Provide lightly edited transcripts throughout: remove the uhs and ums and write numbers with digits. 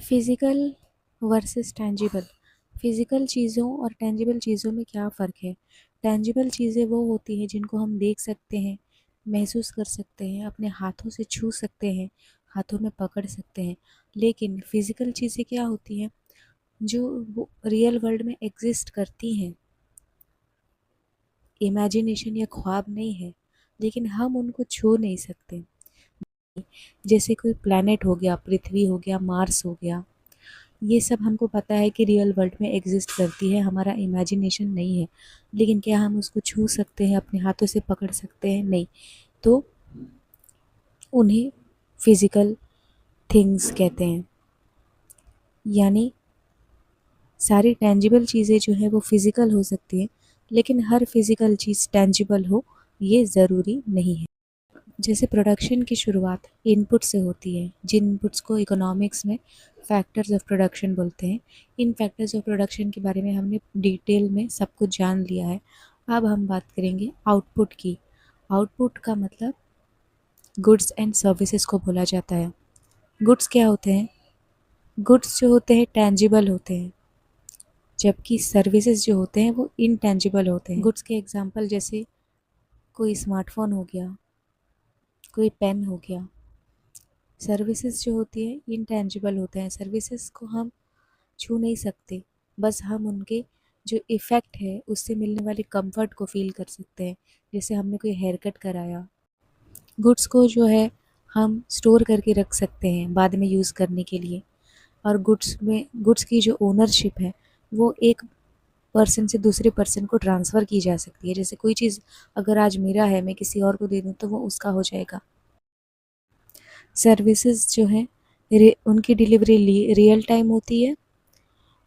Physical versus tangible. Physical चीज़ों और tangible चीज़ों में क्या फ़र्क है? टेंजिबल चीज़ें वो होती हैं जिनको हम देख सकते हैं, महसूस कर सकते हैं, अपने हाथों से छू सकते हैं, हाथों में पकड़ सकते हैं। लेकिन फिज़िकल चीज़ें क्या होती हैं जो वो रियल वर्ल्ड में एग्ज़िस्ट करती हैं, इमेजिनेशन या ख्वाब नहीं है, लेकिन हम उनको छू नहीं सकते। जैसे कोई प्लैनेट हो गया, पृथ्वी हो गया, मार्स हो गया, ये सब हमको पता है कि रियल वर्ल्ड में एग्जिस्ट करती है, हमारा इमेजिनेशन नहीं है। लेकिन क्या हम उसको छू सकते हैं, अपने हाथों से पकड़ सकते हैं? नहीं। तो उन्हें फिज़िकल थिंग्स कहते हैं। यानी सारी टेंजिबल चीज़ें जो है वो फिज़िकल हो सकती हैं, लेकिन हर फिज़िकल चीज़ टेंजिबल हो ये ज़रूरी नहीं है। जैसे प्रोडक्शन की शुरुआत इनपुट से होती है, जिन इनपुट्स को इकोनॉमिक्स में फैक्टर्स ऑफ प्रोडक्शन बोलते हैं। इन फैक्टर्स ऑफ प्रोडक्शन के बारे में हमने डिटेल में सब कुछ जान लिया है। अब हम बात करेंगे आउटपुट की। आउटपुट का मतलब गुड्स एंड सर्विसेज को बोला जाता है। गुड्स क्या होते हैं? गुड्स जो होते हैं टेंजिबल होते हैं, जबकि सर्विसेज जो होते हैं वो इनटेंजिबल होते हैं। गुड्स के एग्जांपल जैसे कोई स्मार्टफोन हो गया, कोई पेन हो गया। सर्विसेज जो होती है इनटेंजिबल होते हैं, सर्विसेज को हम छू नहीं सकते, बस हम उनके जो इफ़ेक्ट है उससे मिलने वाले कंफर्ट को फील कर सकते हैं। जैसे हमने कोई हेयर कट कराया, गुड्स को जो है हम स्टोर करके रख सकते हैं बाद में यूज़ करने के लिए। और गुड्स की जो ओनरशिप है वो एक पर्सन से दूसरे पर्सन को ट्रांसफ़र की जा सकती है। जैसे कोई चीज़ अगर आज मेरा है, मैं किसी और को दे दूँ तो वो उसका हो जाएगा। सर्विसेज जो हैं उनकी डिलीवरी रियल टाइम होती है,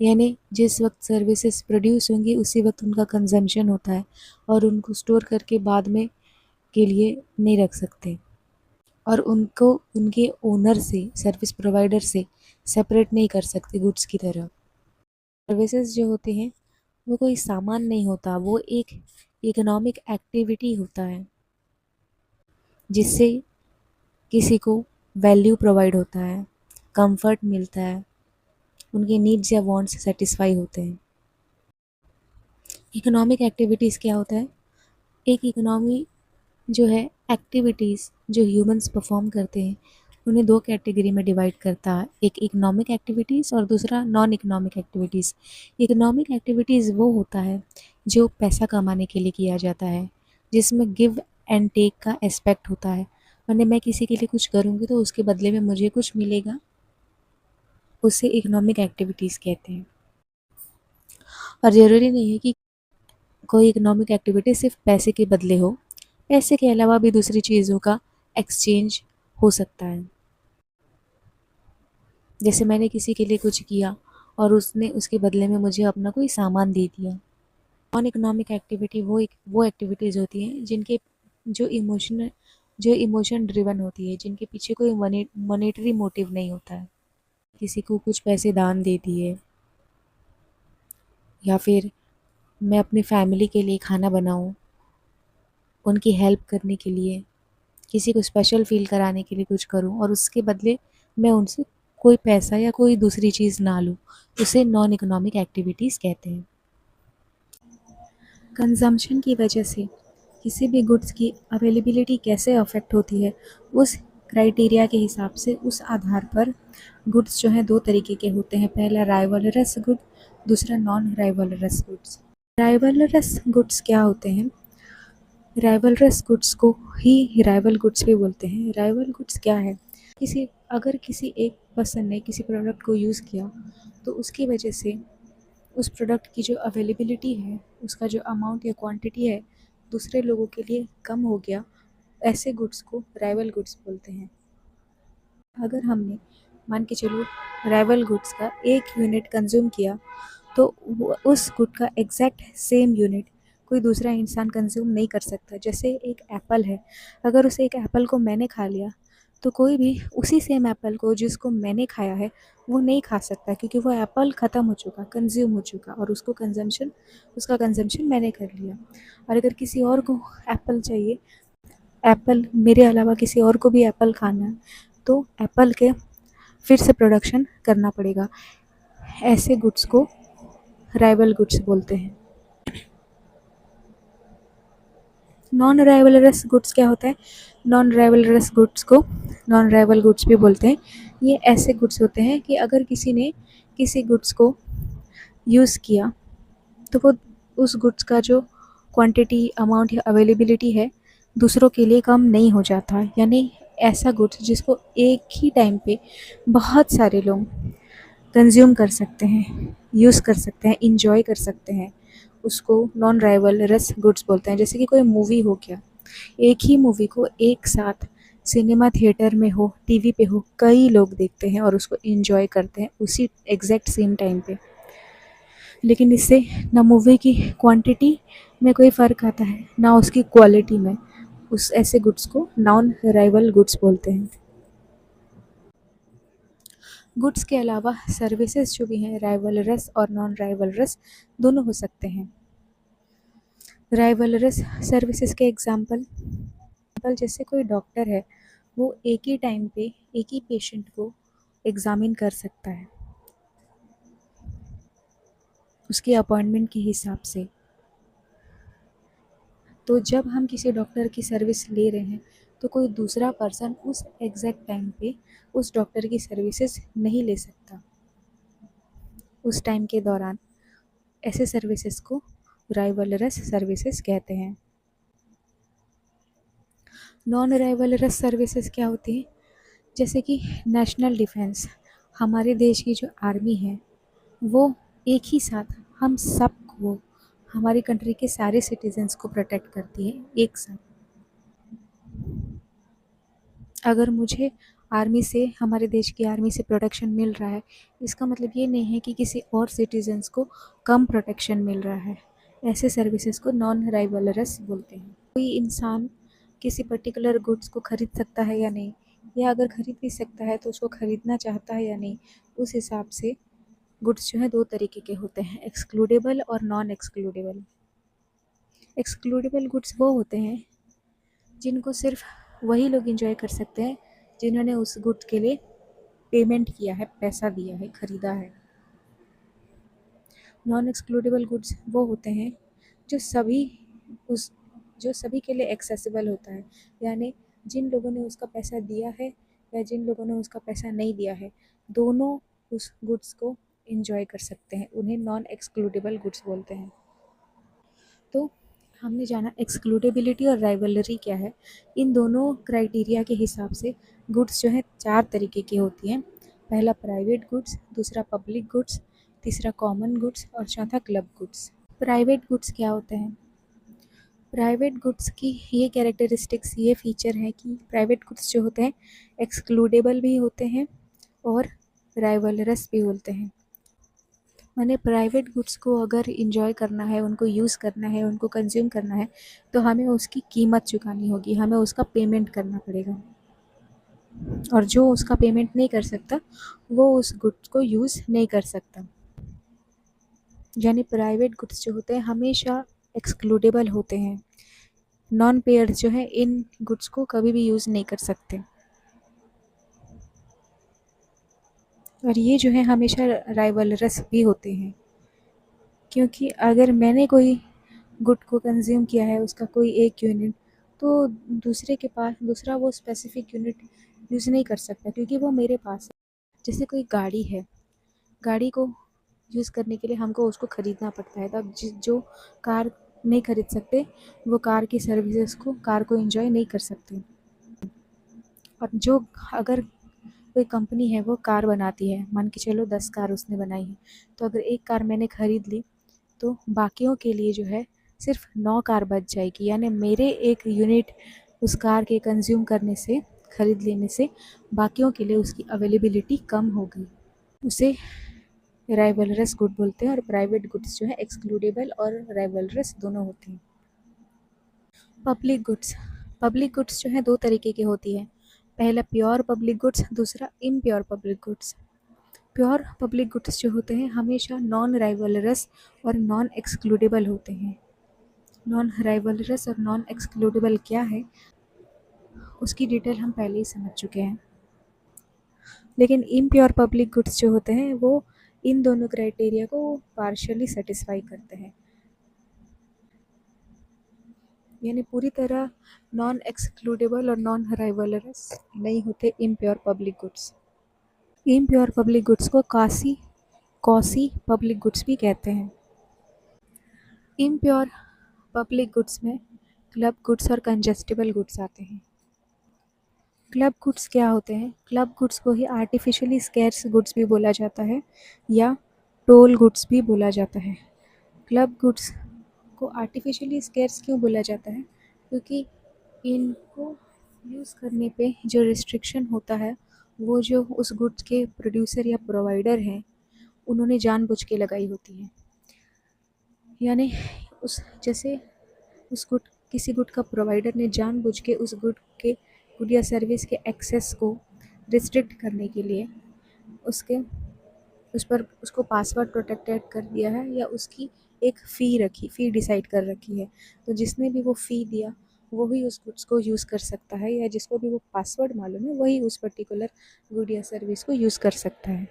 यानी जिस वक्त सर्विसेज प्रोड्यूस होंगी उसी वक्त उनका कंजम्पशन होता है, और उनको स्टोर करके बाद में के लिए नहीं रख सकते, और उनको उनके ओनर से, सर्विस प्रोवाइडर से सेपरेट नहीं कर सकते गुड्स की तरह। सर्विसेज जो होते हैं वो कोई सामान नहीं होता, वो एक इकोनॉमिक एक्टिविटी होता है जिससे किसी को वैल्यू प्रोवाइड होता है, कंफर्ट मिलता है, उनके नीड्स या वांट्स सेटिस्फाई होते हैं। इकोनॉमिक एक्टिविटीज़ क्या होता है? एक इकोनॉमी जो है एक्टिविटीज़ जो ह्यूमंस परफॉर्म करते हैं उन्हें दो कैटेगरी में डिवाइड करता है, एक इकोनॉमिक एक्टिविटीज़ और दूसरा non economic activities. Economic activities वो होता है जो पैसा कमाने के लिए किया जाता है, जिसमें गिव एंड टेक का एस्पेक्ट होता है। मैंने मैं किसी के लिए कुछ करूँगी तो उसके बदले में मुझे कुछ मिलेगा, उसे इकोनॉमिक एक्टिविटीज़ कहते हैं। और ज़रूरी नहीं है कि कोई इकोनॉमिक एक्टिविटी सिर्फ पैसे के बदले हो, पैसे के अलावा भी दूसरी चीज़ों का एक्सचेंज हो सकता है। जैसे मैंने किसी के लिए कुछ किया और उसने उसके बदले में मुझे अपना कोई सामान दे दिया। नॉन इकोनॉमिक एक्टिविटी वो एक्टिविटीज़ होती हैं जिनके जो इमोशन ड्रिवन होती है, जिनके पीछे कोई मॉनेटरी मोटिव नहीं होता है। किसी को कुछ पैसे दान दे दिए, या फिर मैं अपनी फैमिली के लिए खाना बनाऊं, उनकी हेल्प करने के लिए, किसी को स्पेशल फ़ील कराने के लिए कुछ करूं और उसके बदले मैं उनसे कोई पैसा या कोई दूसरी चीज़ ना लूं, उसे नॉन इकोनॉमिक एक्टिविटीज़ कहते हैं। कंजम्पशन की वजह से किसी भी गुड्स की अवेलेबिलिटी कैसे अफेक्ट होती है, उस क्राइटेरिया के हिसाब से, उस आधार पर गुड्स जो हैं दो तरीके के होते हैं। पहला राइवलरस गुड, दूसरा non rivalries goods. Rivalries goods क्या होते हैं? राइवलरस गुड्स को ही राइवल गुड्स भी बोलते हैं। राइवल गुड्स क्या है? अगर किसी एक पर्सन ने किसी प्रोडक्ट को यूज़ किया तो उसकी वजह से उस प्रोडक्ट की जो अवेलेबिलिटी है, उसका जो अमाउंट या क्वांटिटी है, दूसरे लोगों के लिए कम हो गया, ऐसे गुड्स को राइवल गुड्स बोलते हैं। अगर हमने मान के चलो राइवल गुड्स का 1 यूनिट कंज्यूम किया तो उस गुड का एग्जैक्ट सेम यूनिट कोई दूसरा इंसान कंज्यूम नहीं कर सकता। जैसे एक एप्पल है, अगर उस एक एप्पल को मैंने खा लिया तो कोई भी उसी सेम एप्पल को जिसको मैंने खाया है वो नहीं खा सकता, क्योंकि वो एप्पल ख़त्म हो चुका, कंज्यूम हो चुका, और उसका कंजम्पशन मैंने कर लिया। और अगर किसी और को एप्पल चाहिए, एप्पल मेरे अलावा किसी और को भी एप्पल खाना है, तो एप्पल के फिर से प्रोडक्शन करना पड़ेगा। ऐसे गुड्स को राइवल गुड्स बोलते हैं। नॉन राइवलरस गुड्स क्या होता है? नॉन राइवलरस गुड्स को नॉन राइवल गुड्स भी बोलते हैं। ये ऐसे गुड्स होते हैं कि अगर किसी ने किसी गुड्स को यूज़ किया तो वो उस गुड्स का जो क्वांटिटी, अमाउंट या अवेलेबिलिटी है दूसरों के लिए कम नहीं हो जाता। यानी ऐसा गुड्स जिसको एक ही टाइम पे बहुत सारे लोग कंज्यूम कर सकते हैं, यूज़ कर सकते हैं, इंजॉय कर सकते हैं, उसको नॉन राइवलरस गुड्स बोलते हैं। जैसे कि कोई मूवी हो गया, एक ही मूवी को एक साथ सिनेमा थिएटर में हो, टीवी पे हो, कई लोग देखते हैं और उसको इंजॉय करते हैं उसी एग्जैक्ट सेम टाइम पे। लेकिन इससे ना मूवी की क्वांटिटी में कोई फ़र्क आता है, ना उसकी क्वालिटी में। उस ऐसे गुड्स को नॉन राइवल गुड्स बोलते हैं। गुड्स के अलावा सर्विसेज जो भी हैं, राइवलरस और नॉन राइवलरस दोनों हो सकते हैं। राइवलरस सर्विसेज के एग्जांपल जैसे कोई डॉक्टर है, वो एक ही टाइम पे एक ही पेशेंट को एग्जामिन कर सकता है उसके अपॉइंटमेंट के हिसाब से। तो जब हम किसी डॉक्टर की सर्विस ले रहे हैं तो कोई दूसरा पर्सन उस एग्जैक्ट टाइम पे उस डॉक्टर की सर्विसेज नहीं ले सकता उस टाइम के दौरान। ऐसे सर्विसेज को राइवलरस सर्विसेज कहते हैं। नॉन राइवलरस सर्विसेज क्या होती है? जैसे कि नेशनल डिफेंस, हमारे देश की जो आर्मी है वो एक ही साथ हम सबको, हमारी कंट्री के सारे सिटीजन्स को प्रोटेक्ट करती है एक साथ। अगर मुझे आर्मी से, हमारे देश की आर्मी से प्रोटेक्शन मिल रहा है, इसका मतलब ये नहीं है कि किसी और सिटीजन्स को कम प्रोटेक्शन मिल रहा है। ऐसे सर्विसेज को नॉन राइवलरस बोलते हैं। कोई इंसान किसी पर्टिकुलर गुड्स को खरीद सकता है या नहीं, या अगर खरीद भी सकता है तो उसको खरीदना चाहता है या नहीं, उस हिसाब से गुड्स जो है दो तरीके के होते हैं, एक्सक्लूडेबल और नॉन एक्सक्लूडेबल। एक्सक्लूडेबल गुड्स वो होते हैं जिनको सिर्फ वही लोग इंजॉय कर सकते हैं जिन्होंने उस गुड्स के लिए पेमेंट किया है, पैसा दिया है, खरीदा है। नॉन एक्सक्लूडेबल गुड्स वो होते हैं जो सभी उस जो सभी के लिए एक्सेसिबल होता है। यानी जिन लोगों ने उसका पैसा दिया है या जिन लोगों ने उसका पैसा नहीं दिया है, दोनों उस गुड्स को इंजॉय कर सकते हैं। उन्हें नॉन एक्सक्लूडेबल गुड्स बोलते हैं। तो हमने जाना एक्सक्लूडेबिलिटी और राइवलरी क्या है। इन दोनों क्राइटेरिया के हिसाब से गुड्स जो है चार तरीके की होती हैं। पहला प्राइवेट गुड्स, दूसरा पब्लिक गुड्स, तीसरा कॉमन गुड्स और चौथा क्लब गुड्स। प्राइवेट गुड्स क्या होते हैं? प्राइवेट गुड्स की ये कैरेक्टरिस्टिक्स, ये फीचर है कि प्राइवेट गुड्स जो होते हैं एक्सक्लूडेबल भी होते हैं और राइवलरस भी होते हैं। माने प्राइवेट गुड्स को अगर इंजॉय करना है, उनको यूज़ करना है, उनको कंज्यूम करना है, तो हमें उसकी कीमत चुकानी होगी, हमें उसका पेमेंट करना पड़ेगा। और जो उसका पेमेंट नहीं कर सकता वो उस गुड्स को यूज़ नहीं कर सकता। यानी प्राइवेट गुड्स जो होते हैं हमेशा एक्सक्लूडेबल होते हैं। नॉन पेयर्स जो है इन गुड्स को कभी भी यूज़ नहीं कर सकते। और ये जो है हमेशा राइवलरस भी होते हैं, क्योंकि अगर मैंने कोई गुड को कंज्यूम किया है, उसका कोई एक यूनिट, तो दूसरे के पास दूसरा वो स्पेसिफिक यूनिट यूज़ नहीं कर सकता क्योंकि वो मेरे पास है। जैसे कोई गाड़ी है, गाड़ी को यूज़ करने के लिए हमको उसको ख़रीदना पड़ता है। तब जो कार नहीं खरीद सकते वो कार की सर्विसेज को, कार को एंजॉय नहीं कर सकते। और जो अगर कोई कंपनी है वो कार बनाती है, मान के चलो 10 कार उसने बनाई है, तो अगर एक कार मैंने ख़रीद ली तो बाकियों के लिए जो है सिर्फ 9 कार बच जाएगी। यानी मेरे एक यूनिट उस कार के कंज्यूम करने से, ख़रीद लेने से बाकियों के लिए उसकी अवेलेबिलिटी कम हो गई। उसे राइवलरस गुड बोलते हैं। और प्राइवेट गुड्स जो है एक्सक्लूडेबल और राइवलरस दोनों होते हैं। पब्लिक गुड्स जो है दो तरीके की होती है। पहला प्योर पब्लिक गुड्स, दूसरा impure public goods. Pure public goods जो होते हैं हमेशा नॉन राइवलरस और नॉन एक्सक्लूडेबल होते हैं। नॉन राइवलरस और नॉन एक्सक्लूडेबल क्या है उसकी डिटेल हम पहले ही समझ चुके हैं। लेकिन इम्प्योर पब्लिक गुड्स जो होते हैं वो इन दोनों क्राइटेरिया को पार्शियली सेटिस्फाई करते हैं, यानी पूरी तरह नॉन एक्सक्लूडेबल और नॉन राइवलरस नहीं होते impure public goods. Impure public goods को कॉसी पब्लिक गुड्स भी कहते हैं। इम्प्योर पब्लिक गुड्स में क्लब गुड्स और कंजस्टेबल गुड्स आते हैं। क्लब गुड्स क्या होते हैं? क्लब गुड्स को ही आर्टिफिशियली स्कैर्स गुड्स भी बोला जाता है या टोल गुड्स भी बोला जाता है। क्लब गुड्स को आर्टिफिशियली स्कैर्स क्यों बोला जाता है? क्योंकि इनको यूज़ करने पे जो रिस्ट्रिक्शन होता है वो जो उस गुड्स के प्रोड्यूसर या प्रोवाइडर हैं उन्होंने जानबूझ के लगाई होती है। यानी उस जैसे उस गुड किसी गुड का प्रोवाइडर ने जानबूझ के उस गुड या सर्विस के एक्सेस को रिस्ट्रिक्ट करने के लिए उसके उस पर उसको पासवर्ड प्रोटेक्टेड कर दिया है या उसकी एक फ़ी डिसाइड कर रखी है। तो जिसने भी वो फ़ी दिया वो ही उस गुड्स को यूज़ कर सकता है, या जिसको भी वो पासवर्ड मालूम है वही उस पर्टिकुलर गुड या सर्विस को यूज़ कर सकता है।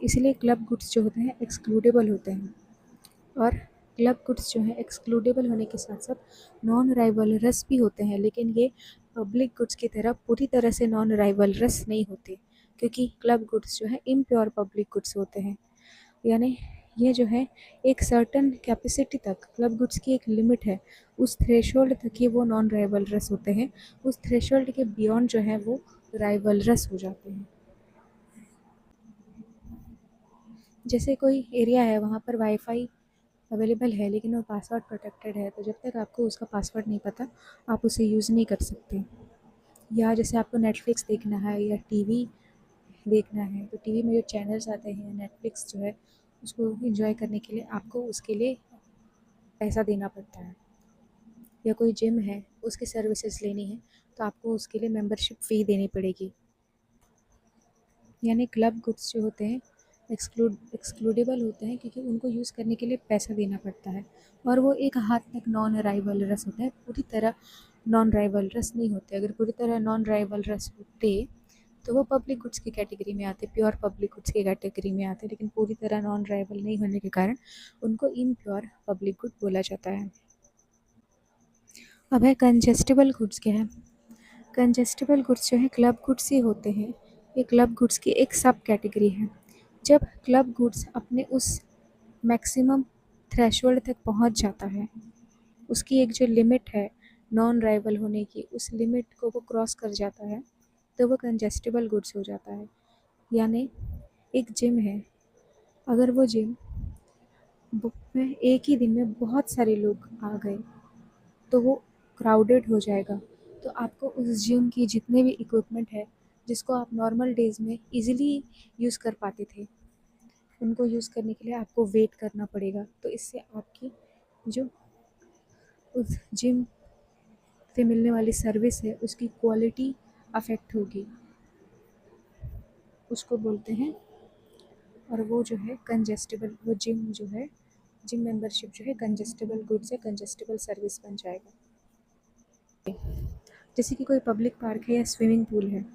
इसलिए क्लब गुड्स जो होते हैं एक्सक्लूडेबल होते हैं, और क्लब गुड्स जो हैं एक्सक्लूडेबल होने के साथ साथ नॉन राइवलरस भी होते हैं, लेकिन ये पब्लिक गुड्स की तरह पूरी तरह से नॉन राइवलरस नहीं होते, क्योंकि क्लब गुड्स जो है इम्प्योर पब्लिक गुड्स होते हैं। यानी ये जो है एक सर्टन कैपेसिटी तक, क्लब गुड्स की एक लिमिट है, उस थ्रेशोल्ड तक ही वो नॉन राइवलरस होते हैं, उस थ्रेशोल्ड के बियॉन्ड जो है वो राइवलरस हो जाते हैं। जैसे कोई एरिया है वहाँ पर वाईफाई अवेलेबल है लेकिन वो पासवर्ड प्रोटेक्टेड है, तो जब तक आपको उसका पासवर्ड नहीं पता आप उसे यूज़ नहीं कर सकते। या जैसे आपको नेटफ्लिक्स देखना है या टीवी देखना है, तो टीवी में जो चैनल्स आते हैं, नेटफ्लिक्स जो है उसको एंजॉय करने के लिए आपको उसके लिए पैसा देना पड़ता है। या कोई जिम है उसकी सर्विसेज लेनी है तो आपको उसके लिए मेंबरशिप फ़ी देनी पड़ेगी। यानी क्लब गुड्स जो होते हैं एक्सक्लूडेबल होते हैं क्योंकि उनको यूज़ करने के लिए पैसा देना पड़ता है, और वो एक हाथ तक नॉन राइवलरस होता है, पूरी तरह नॉन राइवलरस नहीं होते। अगर पूरी तरह नॉन राइवलरस होते तो वो पब्लिक गुड्स की कैटेगरी में आते, प्योर पब्लिक गुड्स की कैटेगरी में आते, लेकिन पूरी तरह नॉन राइवल नहीं होने के कारण उनको इम्प्योर पब्लिक गुड बोला जाता है। अब है कंजस्टेबल गुड्स क्या है? कंजस्टेबल गुड्स जो है क्लब गुड्स ही होते हैं, ये क्लब गुड्स की एक सब कैटेगरी है। जब क्लब गुड्स अपने उस मैक्सिमम थ्रेशोल्ड तक पहुंच जाता है, उसकी एक जो लिमिट है नॉन राइवल होने की, उस लिमिट को वो क्रॉस कर जाता है, तो वो कंजस्टेबल गुड्स हो जाता है। यानी एक जिम है, अगर वो जिम में एक ही दिन में बहुत सारे लोग आ गए तो वो क्राउडेड हो जाएगा। तो आपको उस जिम की जितने भी इक्विपमेंट है जिसको आप नॉर्मल डेज़ में इजीली यूज़ कर पाते थे, उनको यूज़ करने के लिए आपको वेट करना पड़ेगा। तो इससे आपकी जो उस जिम से मिलने वाली सर्विस है उसकी क्वालिटी अफेक्ट होगी, उसको बोलते हैं। और वो जो है कंजस्टेबल, वो जिम जो है जिम मेंबरशिप जो है कंजस्टेबल गुड्स या कंजस्टेबल सर्विस बन जाएगा। जैसे कि कोई पब्लिक पार्क है या स्विमिंग पूल है,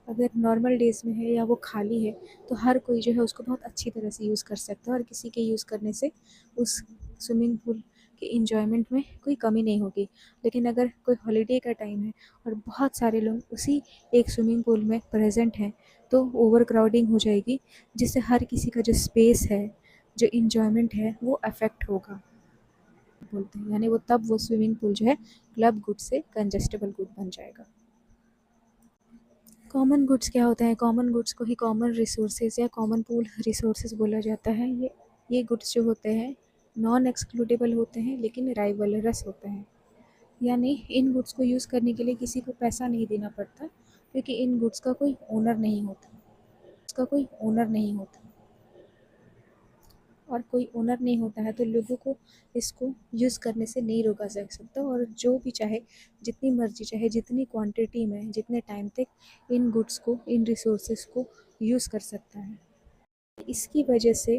अगर नॉर्मल डेज़ में है या वो खाली है तो हर कोई जो है उसको बहुत अच्छी तरह से यूज़ कर सकता है, और किसी के यूज़ करने से उस स्विमिंग पूल के इंजॉयमेंट में कोई कमी नहीं होगी। लेकिन अगर कोई हॉलीडे का टाइम है और बहुत सारे लोग उसी एक स्विमिंग पूल में प्रेजेंट हैं तो ओवर क्राउडिंग हो जाएगी, जिससे हर किसी का जो स्पेस है, जो इंजॉयमेंट है वो अफेक्ट होगा बोलते हैं। यानी वो तब वो स्विमिंग पूल जो है क्लब गुड से कंजस्टेबल गुड बन जाएगा। कॉमन गुड्स क्या होता है? कॉमन गुड्स को ही कॉमन रिसोर्सेज या कॉमन पूल रिसोर्सेज बोला जाता है। ये गुड्स जो होते हैं नॉन एक्सक्लूडेबल होते हैं लेकिन राइवलरस होते हैं। यानी इन गुड्स को यूज़ करने के लिए किसी को पैसा नहीं देना पड़ता, क्योंकि इन गुड्स का कोई ओनर नहीं होता, उसका कोई ओनर नहीं होता, और कोई ओनर नहीं होता है तो लोगों को इसको यूज़ करने से नहीं रोका जा सकता, और जो भी चाहे जितनी मर्जी चाहे जितनी क्वांटिटी में जितने टाइम तक इन गुड्स को, इन रिसोर्सेज को यूज़ कर सकता है। इसकी वजह से,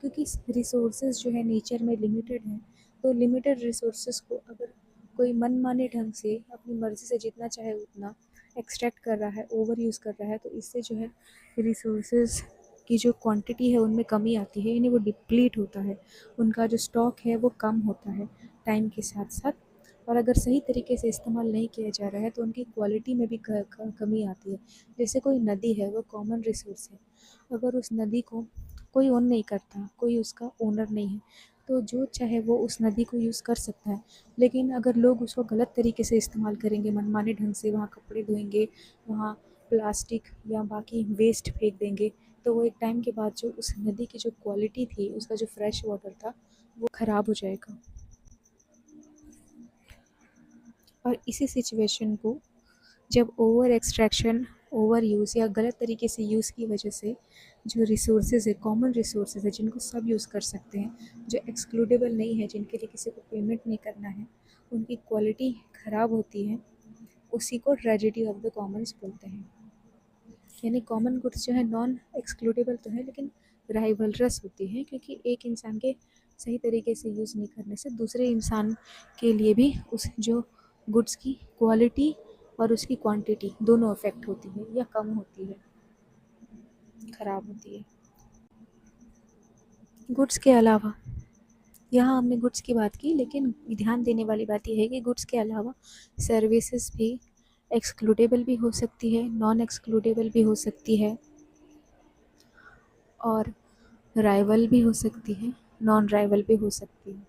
क्योंकि रिसोर्सेज जो है नेचर में लिमिटेड हैं, तो लिमिटेड रिसोर्सेज को अगर कोई मनमाने ढंग से अपनी मर्ज़ी से जितना चाहे उतना एक्सट्रैक्ट कर रहा है, ओवर यूज़ कर रहा है, तो इससे जो है रिसोर्सेज की जो क्वांटिटी है उनमें कमी आती है, यानी वो डिप्लीट होता है, उनका जो स्टॉक है वो कम होता है टाइम के साथ साथ। और अगर सही तरीके से इस्तेमाल नहीं किया जा रहा है तो उनकी क्वालिटी में भी कमी आती है। जैसे कोई नदी है, वो कॉमन रिसोर्स है, अगर उस नदी को कोई ओन नहीं करता, कोई उसका ओनर नहीं है, तो जो चाहे वो उस नदी को यूज़ कर सकता है। लेकिन अगर लोग उसको गलत तरीके से इस्तेमाल करेंगे, मनमाने ढंग से वहाँ कपड़े धोएंगे, वहाँ प्लास्टिक या बाकी वेस्ट फेंक देंगे, तो वो एक टाइम के बाद जो उस नदी की जो क्वालिटी थी, उसका जो फ्रेश वाटर था, वो ख़राब हो जाएगा। और इसी सिचुएशन को जब ओवर एक्सट्रैक्शन, ओवर यूज़ या गलत तरीके से यूज़ की वजह से जो रिसोर्सेज है, कॉमन रिसोर्सेज है, जिनको सब यूज़ कर सकते हैं, जो एक्सक्लूडेबल नहीं है, जिनके लिए किसी को पेमेंट नहीं करना है, उनकी क्वालिटी ख़राब होती है, उसी को ट्रेजेडी ऑफ द कॉमन्स बोलते हैं। यानी कॉमन गुड्स जो है नॉन एक्सक्लूडेबल तो है, लेकिन राइवलरस होती है, क्योंकि एक इंसान के सही तरीके से यूज़ नहीं करने से दूसरे इंसान के लिए भी उस जो गुड्स की क्वालिटी और उसकी क्वांटिटी दोनों अफेक्ट होती है या कम होती है, ख़राब होती है। गुड्स के अलावा, यहाँ हमने गुड्स की बात की, लेकिन ध्यान देने वाली बात यह है कि गुड्स के अलावा सर्विसेज भी एक्सक्लूडेबल भी हो सकती है, नॉन एक्सक्लूडेबल भी हो सकती है, और राइवल भी हो सकती है, नॉन राइवल भी हो सकती है।